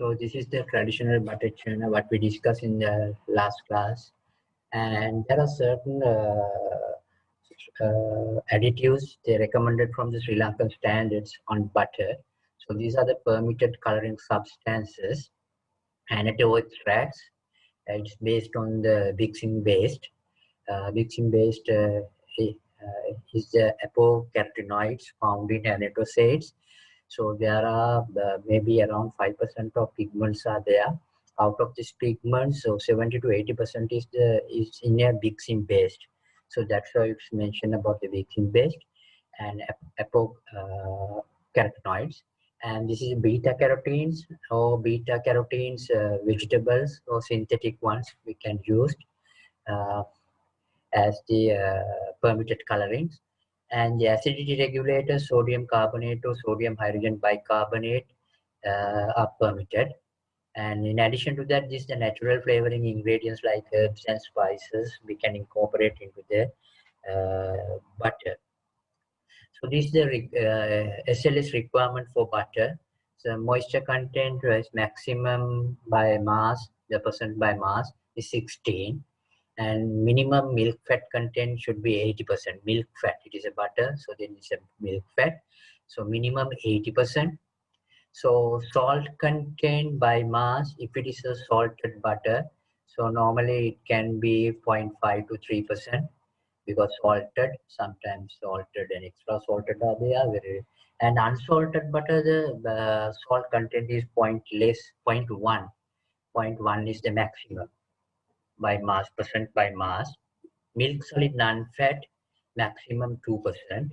So this is the traditional butter churn, what we discussed in the last class. And there are certain additives they recommended from the Sri Lankan standards on butter. So these are the permitted coloring substances. Annatto extracts. It's based on the Vixin based. Vixin based is the apocarotenoids found in annattosates. So there are maybe around 5% of pigments are there. Out of this pigment, so 70 to 80% is in a Vixin based. So that's why it's mentioned about the Vixin based and apocarotenoids. And this is beta carotenes vegetables or synthetic ones we can use as the permitted colorings. And the acidity regulators, sodium carbonate or sodium hydrogen bicarbonate are permitted. And in addition to that, this the natural flavoring ingredients like herbs and spices we can incorporate into the butter. So this is the SLS requirement for butter. So moisture content is maximum by mass, the percent by mass is 16. And minimum milk fat content should be 80%. Milk fat, it is a butter, so then it's a milk fat. So minimum 80%. So salt content by mass, if it is a salted butter, so normally it can be 0.5 to 3%, because salted, sometimes salted and extra salted are there. And unsalted butter, the salt content is 0.1. 0.1 is the maximum by mass, percent by mass. Milk solid non-fat, maximum 2%.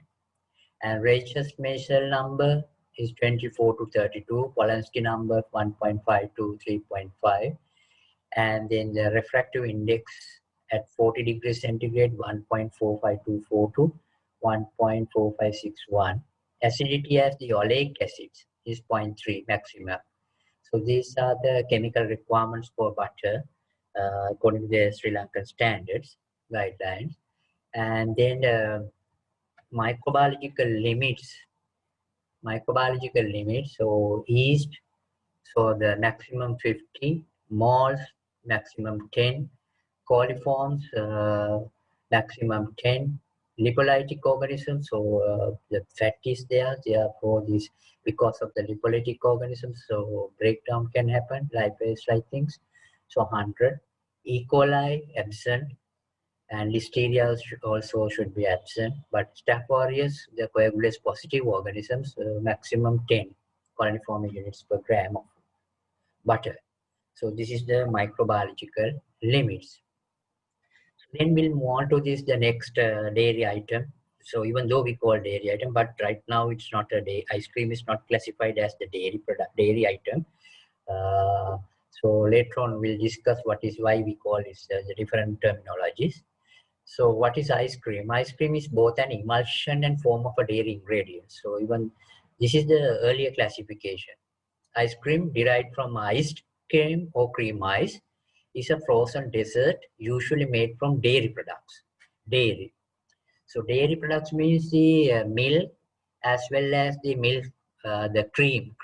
And Raych's Mazel number is 24 to 32, Polanski number 1.5 to 3.5. And then the refractive index at 40 degrees centigrade, 1.45242 to 1.4561. Acidity as the oleic acids is 0.3 maximum. So these are the chemical requirements for butter according to the Sri Lankan standards guidelines. And then microbiological limits. So yeast, so the maximum 50, moles maximum 10, coliforms maximum 10, lipolytic organisms, so the fat is there, therefore this, because of the lipolytic organisms, so breakdown can happen, lipase like things, so 100. E. coli absent, and listeria also should be absent, but Staph aureus, the coagulase positive organisms, maximum 10 coloniform units per gram of butter. So this is the microbiological limits. Then we'll move on to this, the next dairy item. So even though we call dairy item, but right now it's not a dairy. Ice cream is not classified as the dairy item. So later on we'll discuss why we call this the different terminologies. So what is ice cream? Ice cream is both an emulsion and form of a dairy ingredient. So even this is the earlier classification. Ice cream derived from iced cream or cream ice is a frozen dessert usually made from dairy products. Dairy. So dairy products means the milk as well as the milk, the cream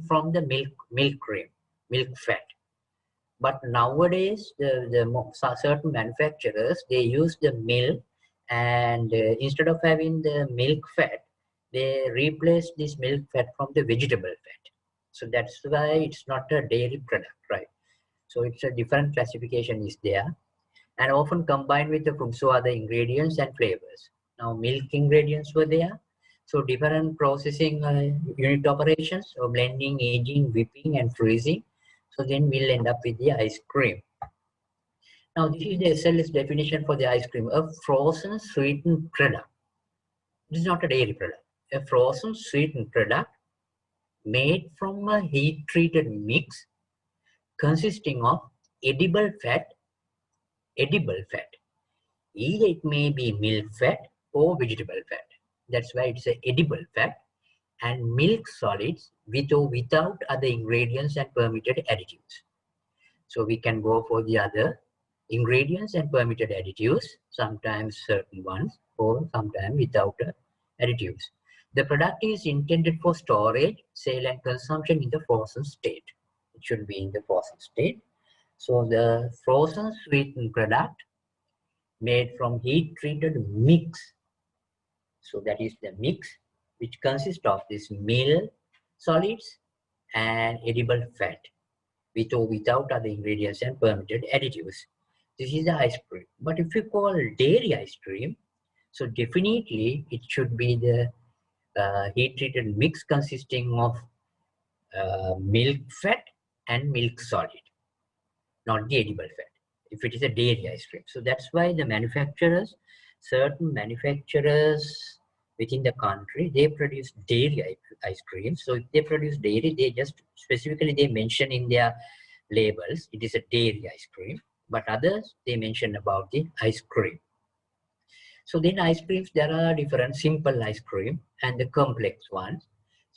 from the milk cream, milk fat. But nowadays, certain manufacturers, they use the milk, and instead of having the milk fat, they replace this milk fat from the vegetable fat. So that's why it's not a dairy product, right? So it's a different classification is there, and often combined with the fruits or other ingredients and flavors. Now milk ingredients were there. So different processing unit operations, so blending, aging, whipping, and freezing. So then we'll end up with the ice cream. Now this is the SLS definition for the ice cream: a frozen sweetened product. This is not a dairy product. A frozen sweetened product made from a heat-treated mix consisting of edible fat. Either it may be milk fat or vegetable fat. That's why it's an edible fat, and milk solids with or without other ingredients and permitted additives. So we can go for the other ingredients and permitted additives, sometimes certain ones, or sometimes without additives. The product is intended for storage, sale, and consumption in the frozen state. it should be in the frozen state. So the frozen sweetened product made from heat treated mix. So that is the mix which consists of this milk, solids and edible fat with or without other ingredients and permitted additives. This is the ice cream. But if you call dairy ice cream, so definitely it should be the heat treated mix consisting of milk fat and milk solid, not the edible fat, if it is a dairy ice cream. So that's why the manufacturers, certain manufacturers within the country, they produce dairy ice cream. So if they produce dairy, they just specifically they mention in their labels, it is a dairy ice cream, but others, they mention about the ice cream. So then ice creams, there are different simple ice cream and the complex ones.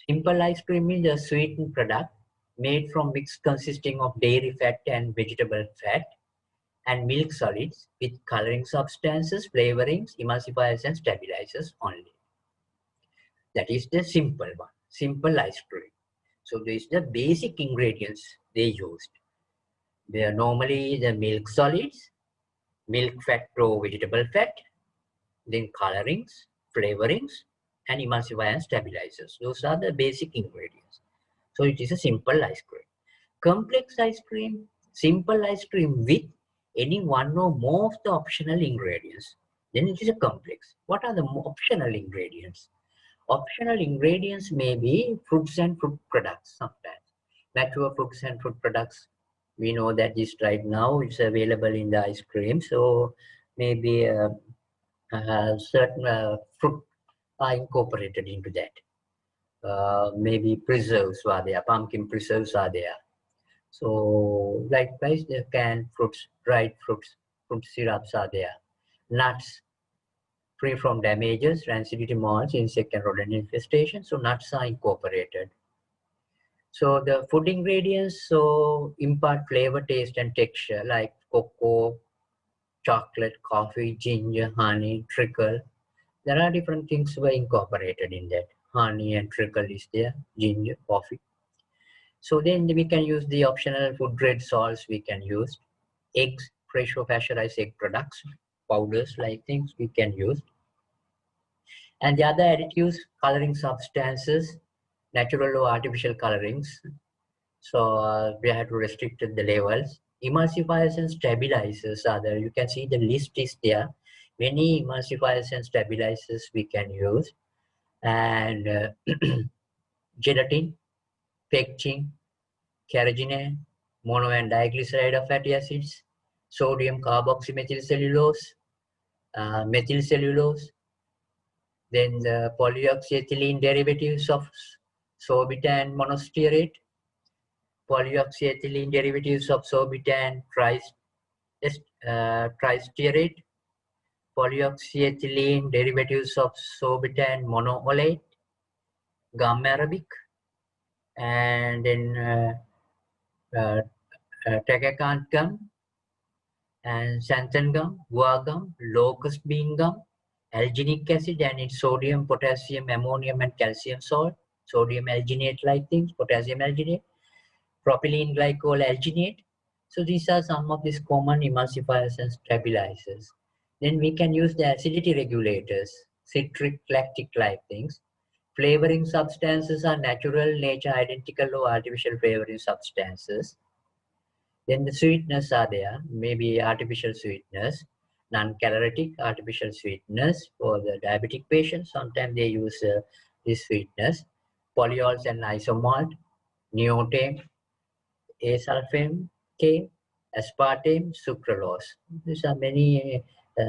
Simple ice cream is a sweetened product made from mix consisting of dairy fat and vegetable fat and milk solids with coloring substances, flavorings, emulsifiers and stabilizers only. That is the simple one, simple ice cream. So this is the basic ingredients they used. They are normally the milk solids, milk fat or vegetable fat, then colorings, flavorings, and emulsifier and stabilizers. Those are the basic ingredients. So it is a simple ice cream. Complex ice cream, simple ice cream with any one or more of the optional ingredients. Then it is a complex. What are the optional ingredients? Optional ingredients may be fruits and fruit products sometimes. Mature fruits and fruit products, we know that this right now is available in the ice cream. So maybe certain fruit are incorporated into that. Maybe preserves are there, pumpkin preserves are there. So likewise, the canned fruits, dried fruits, fruit syrups are there. Nuts, free from damages, rancidity, molds, insect and rodent infestation. So nuts are incorporated. So the food ingredients so impart flavor, taste and texture like cocoa, chocolate, coffee, ginger, honey, treacle. There are different things were incorporated in that. Honey and treacle is there, ginger, coffee. So then we can use the optional food grade salts we can use. Eggs, fresh or pasteurized egg products, powders like things we can use. And the other additives, coloring substances, natural or artificial colorings. So we have to restrict the levels. Emulsifiers and stabilizers are there. You can see the list is there. Many emulsifiers and stabilizers we can use. And gelatin, pectin, carrageenan, mono and diglyceride of fatty acids, sodium carboxymethylcellulose, methyl cellulose, then the polyoxyethylene derivatives of sorbitan monostearate, polyoxyethylene derivatives of sorbitan tristearate, polyoxyethylene derivatives of sorbitan monoolate, gum arabic, and then Tacacant gum, and xanthan gum, guar gum, locust bean gum, alginic acid, and its sodium, potassium, ammonium, and calcium salt, sodium alginate like things, potassium alginate, propylene glycol alginate. So these are some of these common emulsifiers and stabilizers. Then we can use the acidity regulators, citric, lactic like things. Flavoring substances are natural, nature identical or artificial flavoring substances. Then the sweeteners are there, maybe artificial sweeteners, non-caloric artificial sweeteners for the diabetic patients. Sometimes they use these sweeteners, polyols and isomalt, neotame, asulfame, aspartame, sucralose. These are many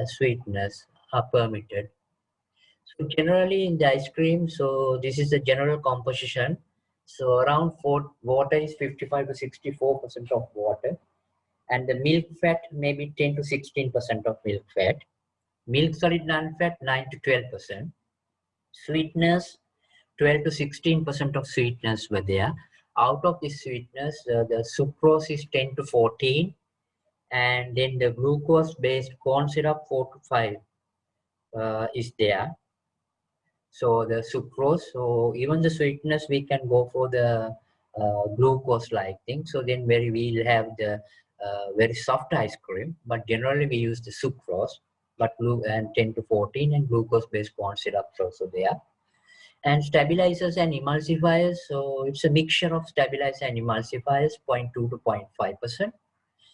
sweeteners are permitted. So generally in the ice cream, so this is the general composition. So around water is 55 to 64% of water, and the milk fat maybe 10 to 16% of milk fat. Milk solid non-fat 9 to 12%. Sweetness 12 to 16% of sweetness were there. Out of this sweetness, the sucrose is 10 to 14, and then the glucose-based corn syrup 4 to 5 is there. So the sucrose, so even the sweetness we can go for the glucose-like thing. So then we'll have the very soft ice cream, but generally we use the sucrose, but and 10 to 14 and glucose-based corn syrup also there. And stabilizers and emulsifiers, so it's a mixture of stabilizers and emulsifiers, 0.2 to 0.5%.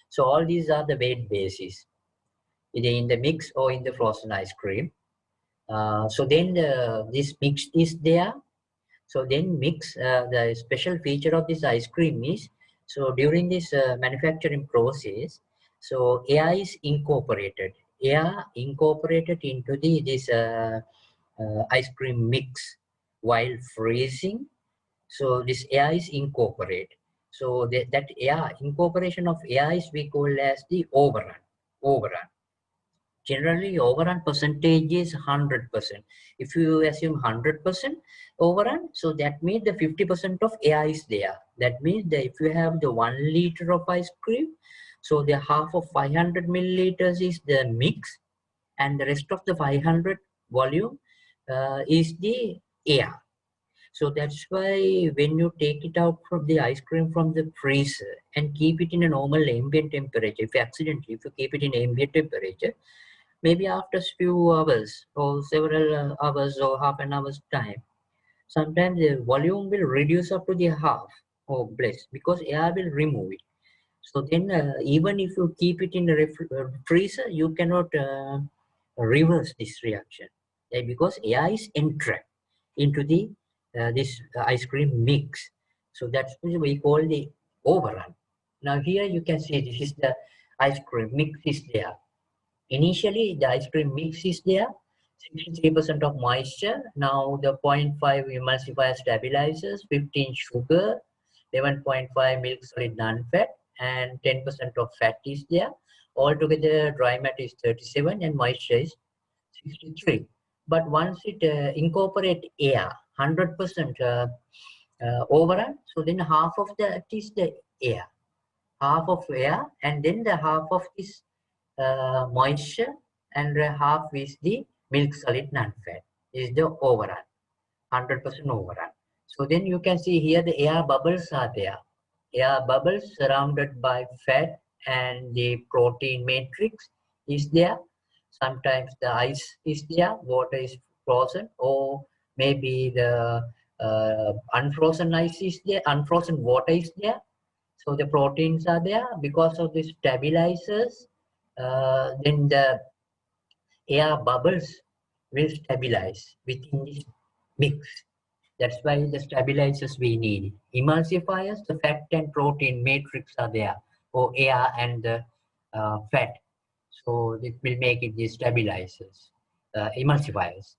So all these are the weight bases, either in the mix or in the frozen ice cream. So then this mix is there. So then the special feature of this ice cream is, so during this manufacturing process, so air is incorporated into this ice cream mix while freezing. So this air is incorporated. So that air, incorporation of air is we call as the overrun. Generally, overrun percentage is 100%. If you assume 100% overrun, so that means the 50% of air is there. That means that if you have the 1 liter of ice cream, so the half of 500 milliliters is the mix, and the rest of the 500 volume is the air. So that's why when you take it out from the ice cream from the freezer and keep it in a normal ambient temperature, if you keep it in ambient temperature, maybe after a few hours or several hours or half an hour's time, sometimes the volume will reduce up to the half or less because air will remove it. So then even if you keep it in the freezer, you cannot reverse this reaction because air is entrapped into the this ice cream mix. So that's what we call the overrun. Now here you can see this is the ice cream mix is there. Initially, the ice cream mix is there, 63% of moisture. Now the 0.5 emulsifier stabilizers, 15 sugar, 11.5 milk solid non-fat, and 10% of fat is there. Altogether, dry matter is 37 and moisture is 63. But once it incorporate air, 100% overrun, so then half of that is the air, and then the half of this moisture, and half is the milk solid non-fat is the overrun, 100% overrun. So then you can see here the air bubbles are there. Air bubbles surrounded by fat and the protein matrix is there. Sometimes the ice is there, water is frozen, or maybe the unfrozen ice is there, unfrozen water is there. So the proteins are there because of the stabilizers. Then the air bubbles will stabilize within this mix. That's why the stabilizers we need. Emulsifiers, the fat and protein matrix are there, or air and the fat. So it will make it the stabilizers, emulsifiers.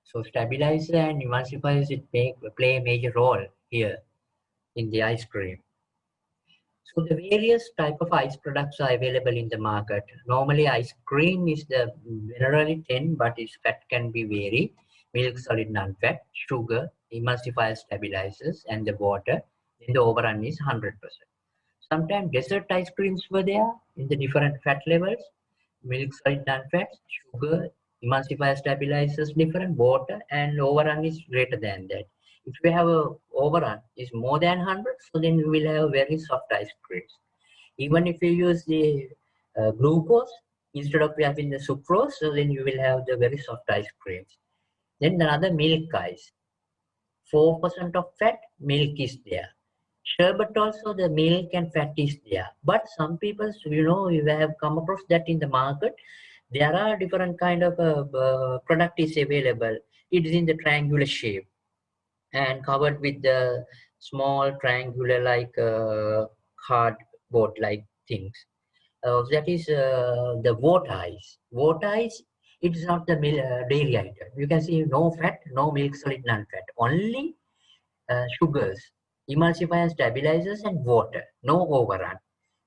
So stabilizer and emulsifiers play a major role here in the ice cream. So the various type of ice products are available in the market. Normally ice cream is the generally 10, but its fat can be varied. Milk solid non-fat, sugar, emulsifier stabilizers, and the water. Then the overrun is 100%. Sometimes dessert ice creams were there in the different fat levels. Milk solid non-fat, sugar, emulsifier stabilizers, different water, and overrun is greater than that. If we have a overrun is more than 100, so then we will have very soft ice creams. Even if you use the glucose instead of having the sucrose, so then you will have the very soft ice creams. Then another milk ice, 4% of fat, milk is there. Sherbet also, the milk and fat is there. But some people, you have come across that in the market. There are different kind of product is available. It is in the triangular shape and covered with the small triangular like cardboard like things. That is the water ice. Water ice, it is not the dairy item. You can see no fat, no milk solid non-fat, only sugars, emulsifiers, stabilizers, and water. No overrun.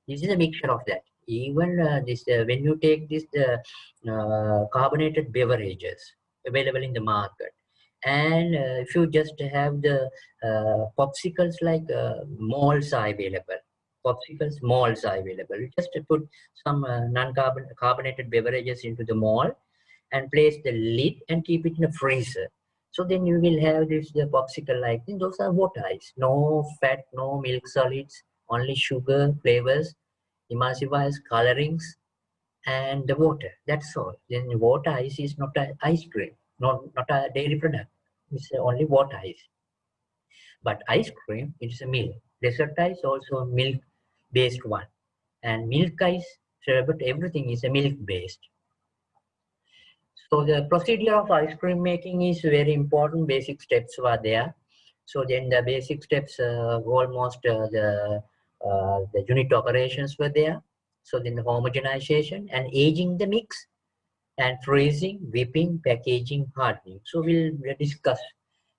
This is a mixture of that. Even when you take this carbonated beverages available in the market, and if you just have the popsicles like malts are available. Popsicles, malts are available. You just put some non-carbonated beverages into the malt and place the lid and keep it in a freezer. So then you will have this the popsicle like thing. Those are water ice. No fat, no milk solids, only sugar, flavors, emulsifiers, colorings, and the water. That's all. Then water ice is not an ice cream, not a dairy product. It's only water ice. But ice cream, it's a milk. Dessert ice also a milk-based one, and milk ice, sherbet, everything is a milk-based. So the procedure of ice cream making is very important. Basic steps were there. So then the basic steps, almost the unit operations were there. So then the homogenization and aging the mix, and freezing, whipping, packaging, hardening. So we'll discuss.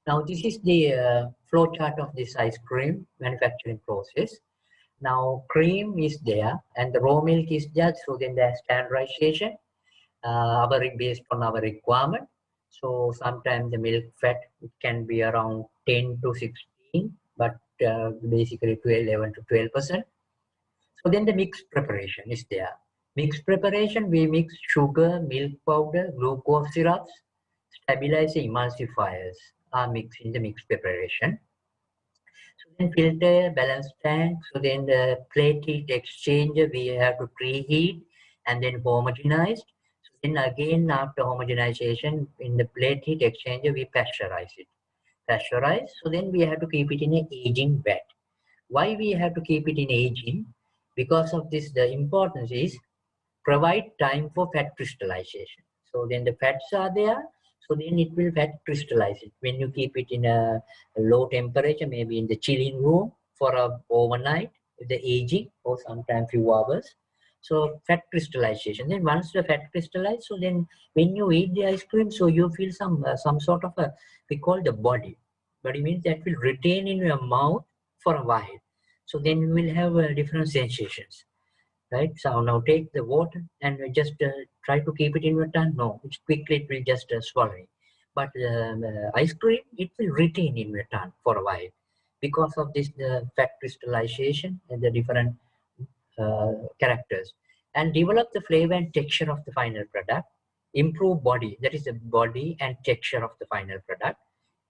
Now this is the flow chart of this ice cream manufacturing process. Now cream is there and the raw milk is there. So then the standardization based on our requirement. So sometimes the milk fat, it can be around 10 to 16, but basically 11 to 12%. So then the mixed preparation is there. Mixed preparation, we mix sugar, milk powder, glucose syrups, stabilizer, emulsifiers are mixed in the mixed preparation. So then filter, balance tank. So then the plate heat exchanger, we have to preheat and then homogenize. So then again, after homogenization in the plate heat exchanger, we pasteurize it. Pasteurize. So then we have to keep it in an aging vat. Why we have to keep it in aging? Because of this, the importance is provide time for fat crystallization. So then the fats are there, so then it will fat crystallize it. When you keep it in a low temperature, maybe in the chilling room for a overnight, the aging or sometimes few hours. So fat crystallization. Then once the fat crystallize, so then when you eat the ice cream, so you feel some sort of a, we call the body. Body means that will retain in your mouth for a while. So then you will have different sensations. Right, so now take the water and just try to keep it in your tongue. No, it's quickly it will just swallow it. But ice cream, it will retain in your tongue for a while because of this fat crystallization and the different characters, and develop the flavor and texture of the final product. Improve body, that is the body and texture of the final product.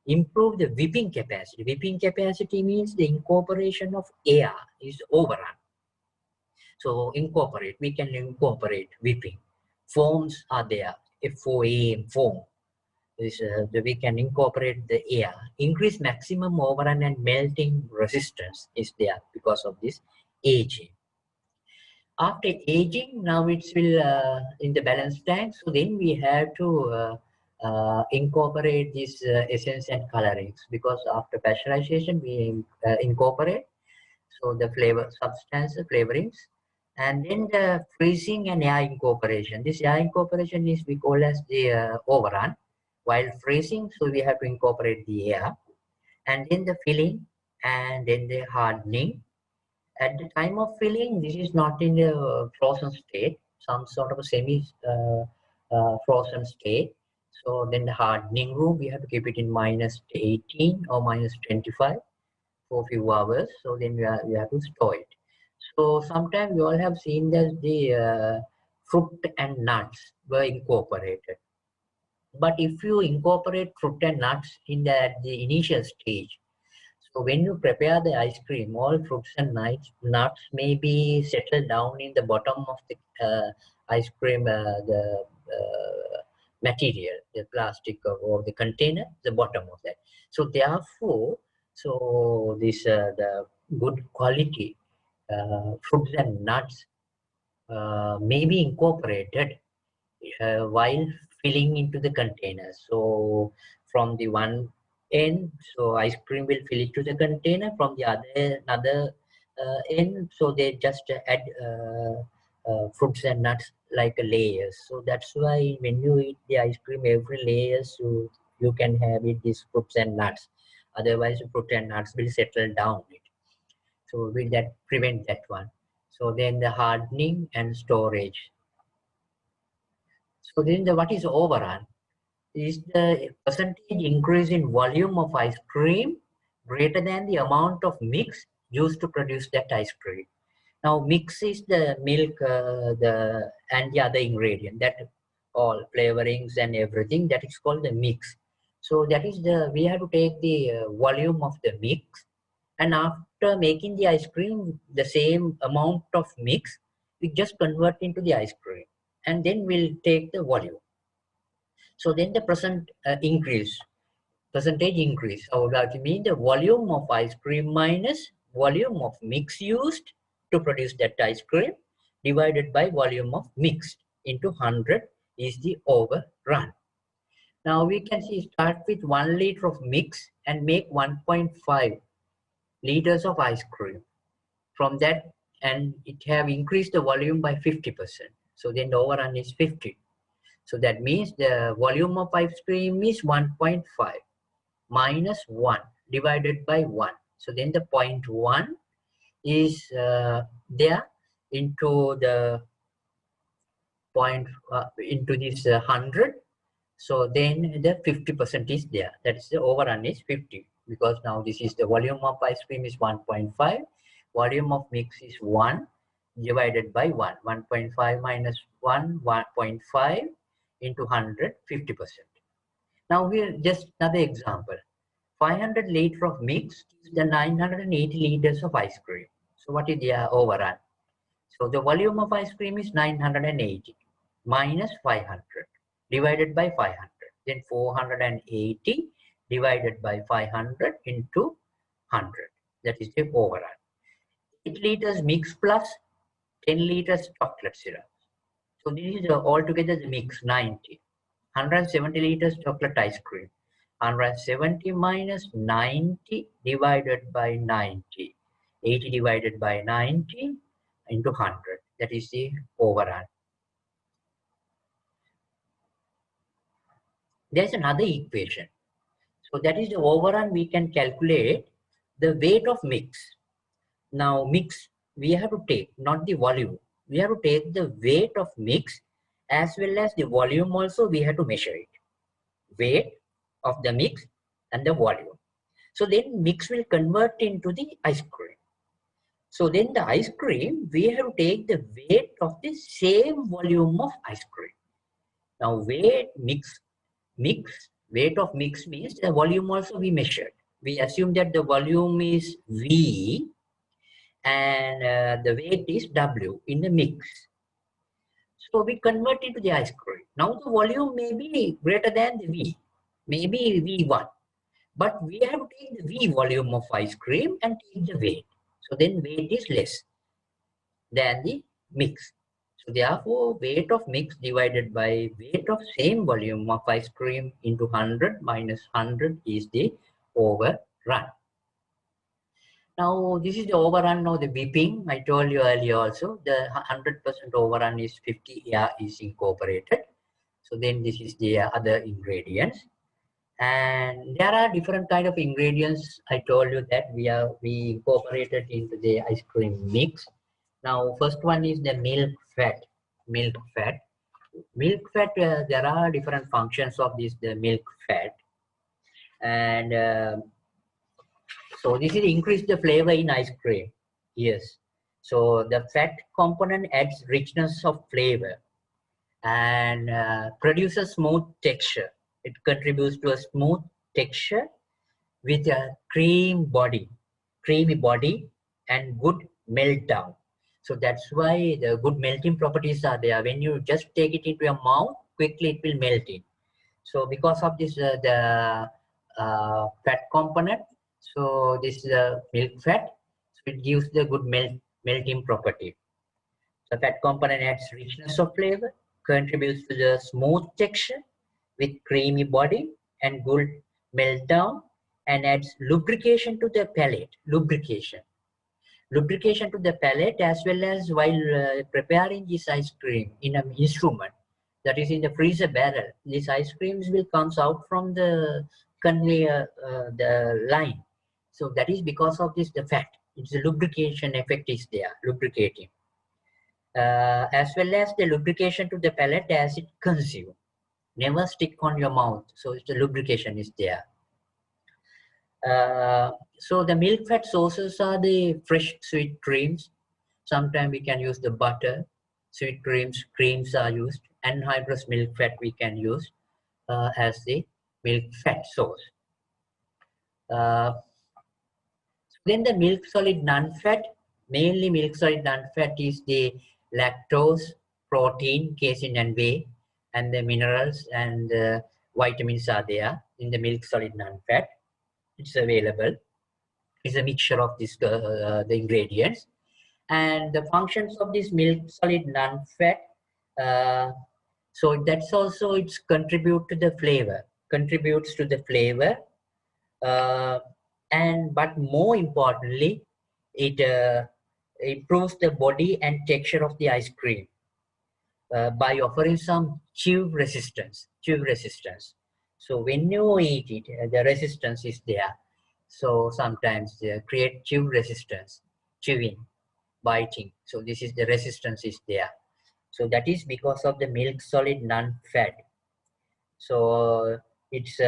Improve the whipping capacity. Whipping capacity means the incorporation of air is overrun. So we can incorporate whipping. Foams are there, FOAM, foam. We can incorporate the air. Increase maximum overrun and melting resistance is there because of this aging. After aging, now it will in the balance tank. So then we have to incorporate this essence and colorings, because after pasteurization we incorporate so the flavor substance flavorings, and then the freezing and air incorporation. This air incorporation is we call as the overrun. While freezing, so we have to incorporate the air, and then the filling, and then the hardening. At the time of filling, this is not in the frozen state, some sort of a semi frozen state. So then the hardening room, we have to keep it in -18 or -25 for a few hours. So then we have to store it. So sometimes you all have seen that the fruit and nuts were incorporated. But if you incorporate fruit and nuts in the initial stage, so when you prepare the ice cream, all fruits and nuts may be settled down in the bottom of the ice cream, the material, the plastic or the container, the bottom of that. So therefore, so this the good quality fruits and nuts may be incorporated while filling into the container. So from the one end, so ice cream will fill it to the container. From the another end, so they just add fruits and nuts like layers. So that's why when you eat the ice cream, every layers you can have it these fruits and nuts. Otherwise, fruit and nuts will settle down it. So will that prevent that one. So then the hardening and storage. So then what is overrun? Is the percentage increase in volume of ice cream greater than the amount of mix used to produce that ice cream. Now mix is the milk and the other ingredient, that all flavorings and everything, that is called the mix. So that is we have to take the volume of the mix, and after making the ice cream, the same amount of mix, we just convert into the ice cream, and then we'll take the volume. So then the percentage increase. So that means the volume of ice cream minus volume of mix used to produce that ice cream divided by volume of mix into 100 is the overrun. Now we can see start with 1 liter of mix and make 1.5 liters of ice cream. From that, and it have increased the volume by 50%. So then the overrun is 50. So that means the volume of ice cream is 1.5 minus 1 divided by 1. So then the 0.1 is there into the into this 100. So then the 50% is there. That is the overrun is 50, because now this is the volume of ice cream is 1.5, volume of mix is 1 divided by 1. 1.5 minus 1, 1.5 into 100, 50%. Now here just another example. 500 liters of mix is the 980 liters of ice cream. So what is the overrun? So the volume of ice cream is 980 minus 500 divided by 500. Then 480 divided by 500 into 100. That is the overrun. 8 liters mix plus 10 liters chocolate syrup. So this is altogether the mix 90. 170 liters chocolate ice cream. 170 minus 90 divided by 90. 80 divided by 90 into 100. That is the overrun. There's another equation. So that is the overrun. We can calculate the weight of mix. Now mix, we have to take not the volume. We have to take the weight of mix as well as the volume also. We have to measure it. Weight of the mix and the volume. So then mix will convert into the ice cream. So then the ice cream, we have to take the weight of the same volume of ice cream. Now weight weight of mix means the volume also we measured. We assume that the volume is V and the weight is W in the mix. So we convert it to the ice cream. Now the volume may be greater than the V, maybe V1. But we have to take the V volume of ice cream and take the weight. So then weight is less than the mix. So therefore, weight of mix divided by weight of same volume of ice cream into 100 minus 100 is the overrun. Now this is the overrun of the beeping. I told you earlier also the 100% overrun is 50 air is incorporated. So then this is the other ingredients. And there are different kind of ingredients. I told you that we incorporated into the ice cream mix. Now first one is the milk fat. There are different functions of the milk fat, and so this will increase the flavor in ice cream. Yes, so the fat component adds richness of flavor and produces smooth texture. It contributes to a smooth texture with a creamy body and good melt down. So that's why the good melting properties are there. When you just take it into your mouth, quickly it will melt in. So because of this, the fat component, so this is milk fat, so it gives the good melting property. The fat component adds richness of flavor, contributes to the smooth texture with creamy body and good melt down, and adds lubrication to the palate. Lubrication to the palate, as well as while preparing this ice cream in an instrument, that is in the freezer barrel. These ice creams will come out from the conveyor, the line. So that is because of this, the fat. It's a lubrication effect is there, lubricating. As well as the lubrication to the palate as it consumes. Never stick on your mouth. So the lubrication is there. So the milk fat sources are the fresh sweet creams. Sometimes we can use the butter, sweet creams are used, anhydrous milk fat we can use as the milk fat source. Then the milk solid non-fat, mainly milk solid non-fat is the lactose, protein, casein and whey, and the minerals and vitamins are there in the milk solid non-fat. It's available. It's a mixture of this, the ingredients. And the functions of this milk solid non-fat, so that's also, it's contributes to the flavor, and but more importantly, it improves the body and texture of the ice cream by offering some chew resistance. So when you eat it, the resistance is there. So sometimes they create chew resistance, chewing, biting. So this is the resistance is there. So that is because of the milk solid non-fat. So it's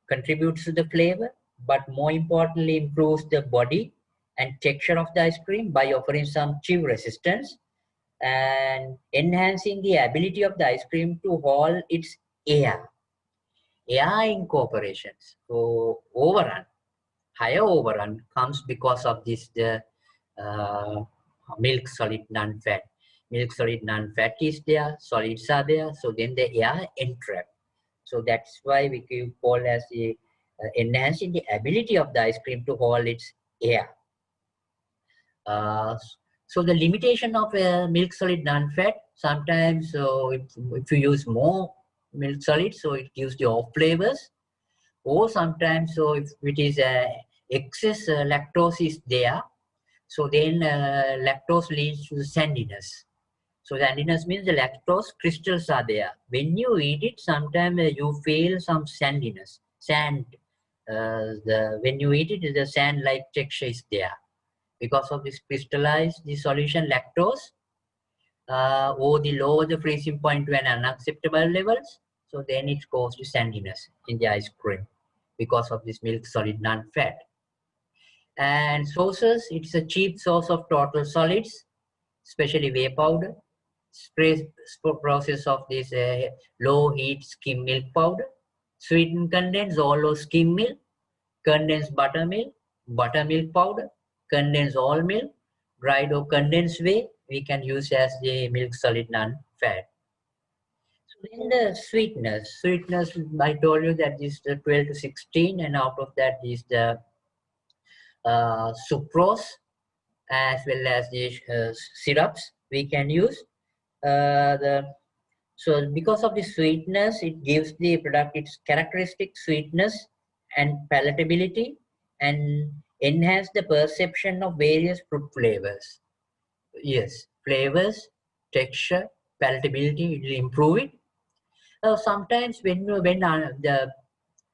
contributes to the flavor, but more importantly improves the body and texture of the ice cream by offering some chew resistance and enhancing the ability of the ice cream to hold its air incorporations. So higher overrun comes because of this milk solid non-fat. Milk solid non-fat is there, solids are there, so then the air entrap. So that's why we call as the enhancing the ability of the ice cream to hold its air. So the limitation of milk solid non-fat, sometimes if you use more milk solid, so it gives the off flavors, or sometimes so if it is excess lactose is there, so then lactose leads to sandiness. So sandiness means the lactose crystals are there. When you eat it, sometimes you feel some sandiness, sand. When you eat it, the sand-like texture is there because of this crystallized the solution lactose, or the lower the freezing point to an unacceptable levels. So then it goes to sandiness in the ice cream because of this milk solid non-fat. And sources, it's a cheap source of total solids, especially whey powder. Process of this low heat skim milk powder, sweeten condensed or skim milk, condensed buttermilk powder, condensed all milk, dried or condensed whey, we can use as the milk solid non-fat. So then the sweetness, I told you that is the 12 to 16, and out of that is the sucrose as well as the syrups we can use. So because of the sweetness, it gives the product its characteristic sweetness and palatability, and enhance the perception of various fruit flavors. Yes, flavors, texture, palatability, it will improve it. Sometimes when the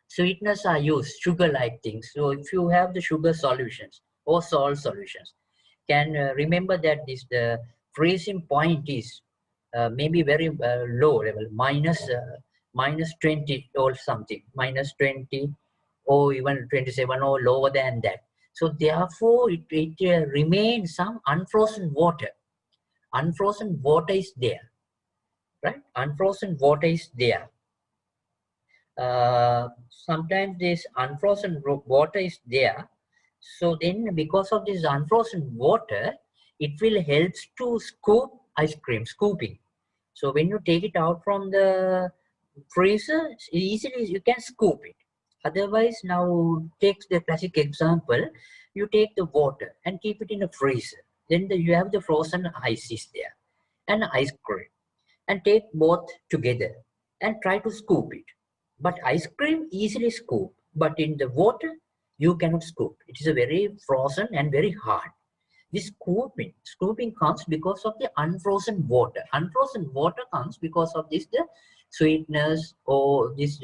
sweetness are used, sugar-like things. So if you have the sugar solutions or salt solutions, can remember that the freezing point is maybe very low level, minus 20 or something, minus 20 or even 27 or lower than that. So therefore it remains some unfrozen water. Unfrozen water is there, right? Unfrozen water is there. Sometimes this unfrozen water is there. So then because of this unfrozen water, it will help to scoop ice cream, scooping. So when you take it out from the freezer, easily you can scoop it. Otherwise, now take the classic example, you take the water and keep it in a freezer. Then you have the frozen ice is there and ice cream, and take both together and try to scoop it. But ice cream easily scoop, but in the water, you cannot scoop. It is a very frozen and very hard. This scooping comes because of the unfrozen water. Unfrozen water comes because of this the sweetness or this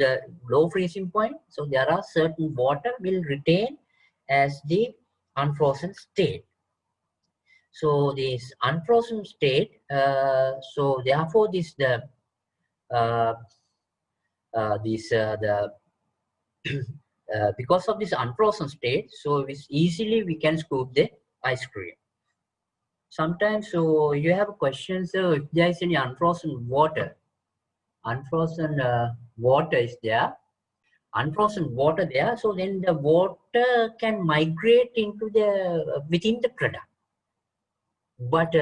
low freezing point. So there are certain water will retain as the unfrozen state. So this unfrozen state, so therefore this the because of this unfrozen state, so it's easily we can scoop the ice cream. Sometimes so you have a question, so if there is any unfrozen water is there, unfrozen water there, so then the water can migrate into the within the product. But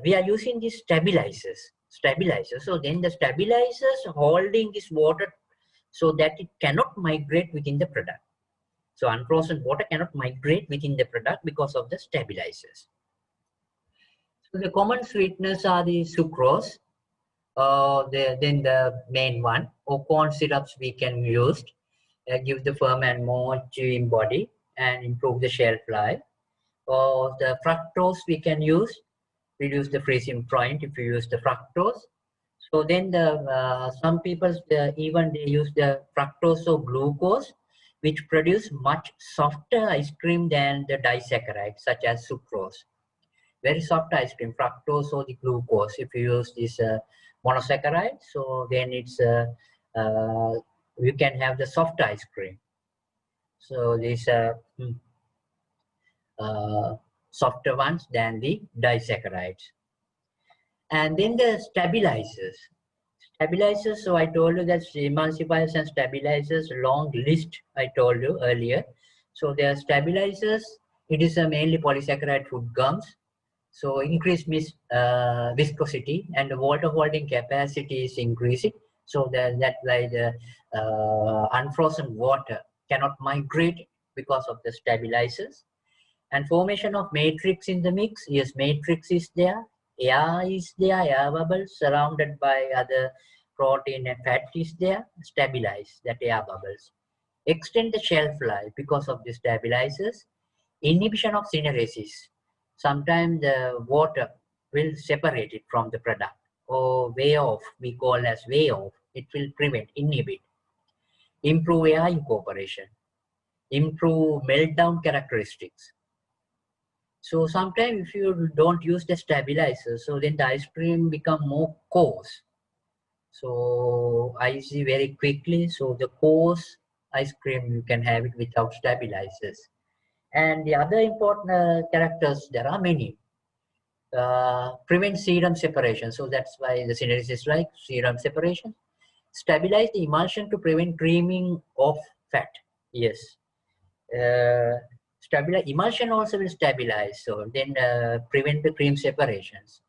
we are using these stabilizers. So then the stabilizers holding this water so that it cannot migrate within the product. So unfrozen water cannot migrate within the product because of the stabilizers. So the common sweeteners are the sucrose, then the main one, or corn syrups we can use, give the firm and more chewing body and improve the shelf life. Or the fructose we can use, reduce the freezing point if you use the fructose. So then the some people even they use the fructose or glucose, which produce much softer ice cream than the disaccharides such as sucrose. Very soft ice cream, fructose or the glucose. If you use this monosaccharide, so then it's you can have the soft ice cream. So these softer ones than the disaccharides. And then the stabilizers. Stabilizers, so I told you that emulsifiers and stabilizers, long list I told you earlier. So there are stabilizers, it is mainly polysaccharide food gums. So increased viscosity and the water holding capacity is increasing. So that's why the unfrozen water cannot migrate because of the stabilizers. And formation of matrix in the mix, yes, matrix is there, air is there, air bubbles surrounded by other protein and fat is there, stabilize that air bubbles. Extend the shelf life because of the stabilizers. Inhibition of syneresis. Sometimes the water will separate it from the product, or way off, we call as way off. It will prevent, inhibit. Improve air incorporation. Improve meltdown characteristics. So sometimes if you don't use the stabilizer, so then the ice cream become more coarse. So I see very quickly, so the coarse ice cream, you can have it without stabilizers. And the other important characters, there are many. Prevent serum separation. So that's why the synergy is like serum separation. Stabilize the emulsion to prevent creaming of fat. Yes. Stabilize emulsion also will stabilize, so then prevent the cream separations.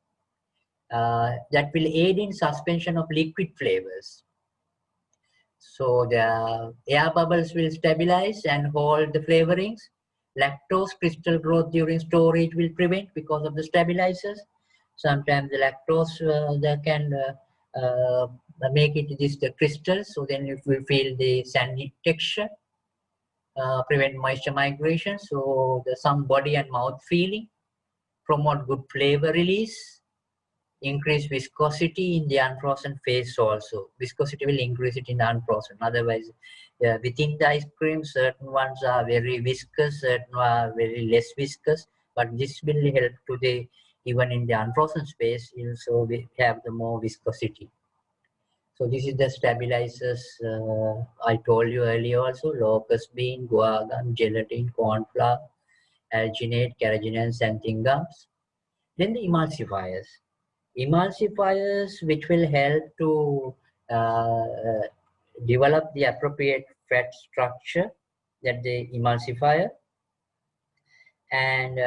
That will aid in suspension of liquid flavors. So the air bubbles will stabilize and hold the flavorings. Lactose crystal growth during storage will prevent because of the stabilizers. Sometimes the lactose that can make it this the crystals, so then if we feel the sandy texture. Prevent moisture migration, so some body and mouth feeling, promote good flavor release, increase viscosity in the unfrozen phase also. Viscosity will increase it in the unfrozen. Otherwise, within the ice cream, certain ones are very viscous, certain are very less viscous, but this will help to the, even in the unfrozen space, so we have the more viscosity. So this is the stabilizers I told you earlier also, locust bean, guar gum, gelatin, corn flour, alginate, carrageenan, xanthan gums. Then the emulsifiers. Emulsifiers which will help to develop the appropriate fat structure, that the emulsifier, and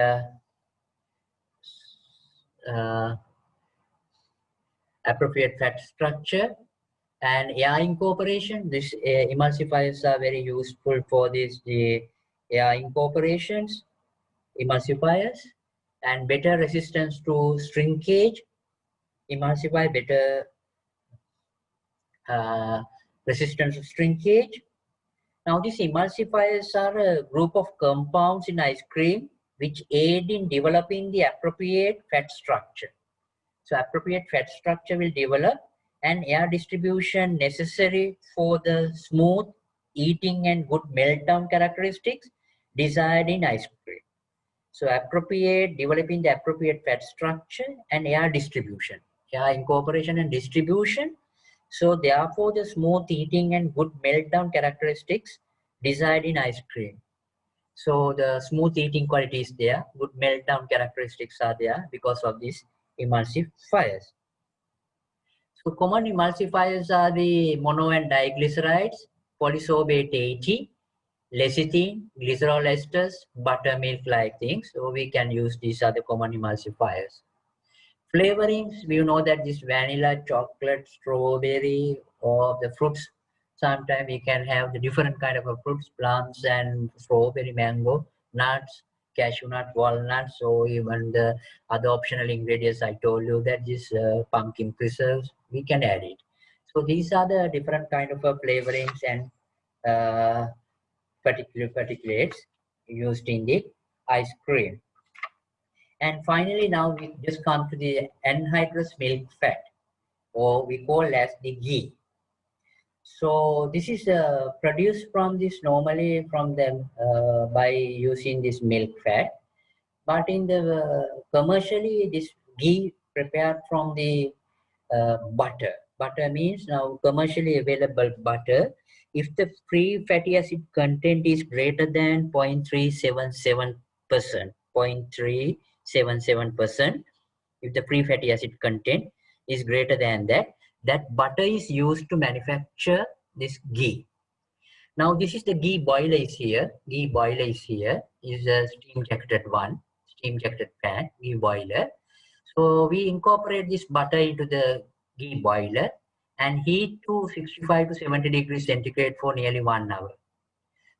appropriate fat structure. And air incorporation, this emulsifiers are very useful for this, the air incorporations, emulsifiers, and better resistance to shrinkage, emulsify better resistance to shrinkage. Now these emulsifiers are a group of compounds in ice cream which aid in developing the appropriate fat structure. So appropriate fat structure will develop, and air distribution necessary for the smooth eating and good meltdown characteristics desired in ice cream. So developing the appropriate fat structure and air distribution, air incorporation and distribution. So therefore the smooth eating and good meltdown characteristics desired in ice cream. So the smooth eating quality is there, good meltdown characteristics are there because of these emulsifiers. So common emulsifiers are the mono and diglycerides, polysorbate 80, lecithin, glycerol esters, buttermilk like things. So we can use these other common emulsifiers. Flavorings, we know that this vanilla, chocolate, strawberry, or the fruits. Sometimes we can have the different kind of fruits, plums and strawberry, mango, nuts, cashew nut, walnuts, or even the other optional ingredients I told you that this pumpkin preserves, we can add it. So these are the different kind of flavorings and particulates used in the ice cream. And finally, now we just come to the anhydrous milk fat, or we call as the ghee. So this is produced from this normally from them by using this milk fat, but in the commercially this ghee prepared from the butter. Butter means now commercially available butter. If the free fatty acid content is greater than 0.377%, 0.377%, if the free fatty acid content is greater than that, that butter is used to manufacture this ghee. Now this is the ghee boiler is here. Ghee boiler is here. Is a steam jacketed one, steam jacketed pan, ghee boiler. So we incorporate this butter into the ghee boiler and heat to 65 to 70 degrees centigrade for nearly 1 hour.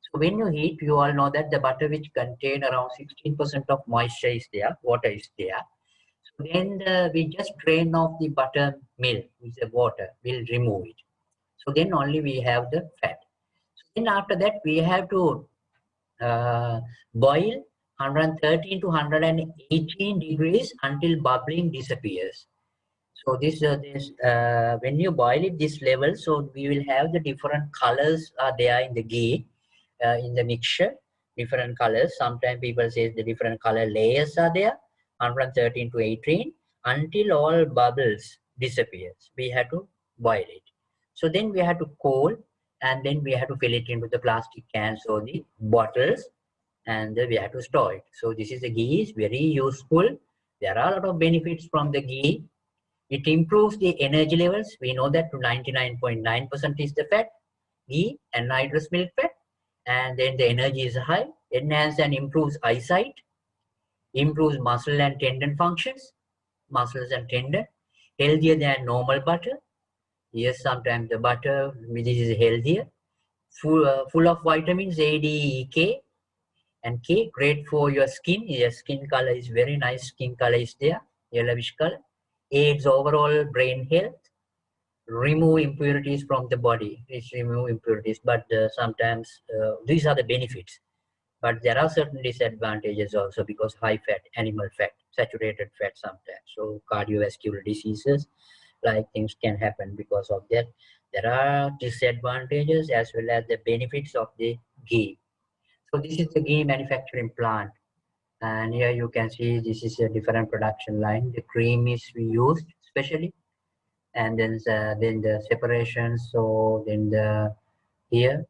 So when you heat, you all know that the butter which contain around 16% of moisture is there, water is there. So then we just drain off the buttermilk with the water, we'll remove it. So then only we have the fat. So then after that, we have to boil 113 to 118 degrees until bubbling disappears. So this when you boil it this level, so we will have the different colors are there in the ghee, in the mixture, different colors. Sometimes people say the different color layers are there, 113 to 18, until all bubbles disappears. We have to boil it. So then we have to cool, and then we have to fill it into the plastic cans or the bottles, and we have to store it. So this is the ghee is very useful. There are a lot of benefits from the ghee. It improves the energy levels. We know that to 99.9% is the fat, ghee and anhydrous milk fat, and then the energy is high. Enhance and improves eyesight, improves muscle and tendon functions, muscles and tendon, healthier than normal butter. Yes, sometimes the butter which is healthier, full of vitamins A, D, E, K, and K, great for your skin. Your skin color is very nice. Skin color is there, yellowish color. Aids overall brain health. Remove impurities from the body. It's remove impurities, but sometimes these are the benefits. But there are certain disadvantages also because high fat, animal fat, saturated fat sometimes. So cardiovascular diseases like things can happen because of that. There are disadvantages as well as the benefits of the ghee. So this is the ghee manufacturing plant. And here you can see this is a different production line. The cream is used especially, and then the separation. So then the here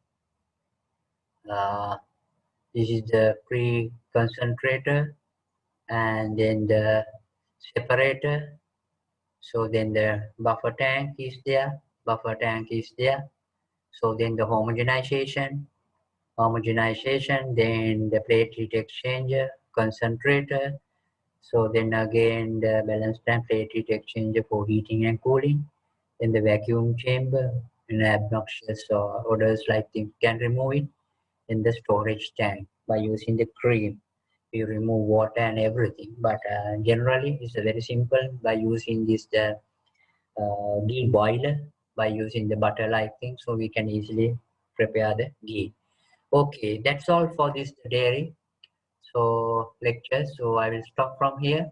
this is the pre-concentrator, and then the separator. So then the buffer tank is there. Buffer tank is there. So then the homogenization, then the plate heat exchanger, concentrator. So then again the balanced and plate heat exchanger for heating and cooling. Then the vacuum chamber, and obnoxious odors like things can remove it. In the storage tank by using the cream, you remove water and everything. But generally it's very simple by using this ghee boiler, by using the butter like thing, so we can easily prepare the ghee. Okay, that's all for this dairy so lecture. So I will stop from here.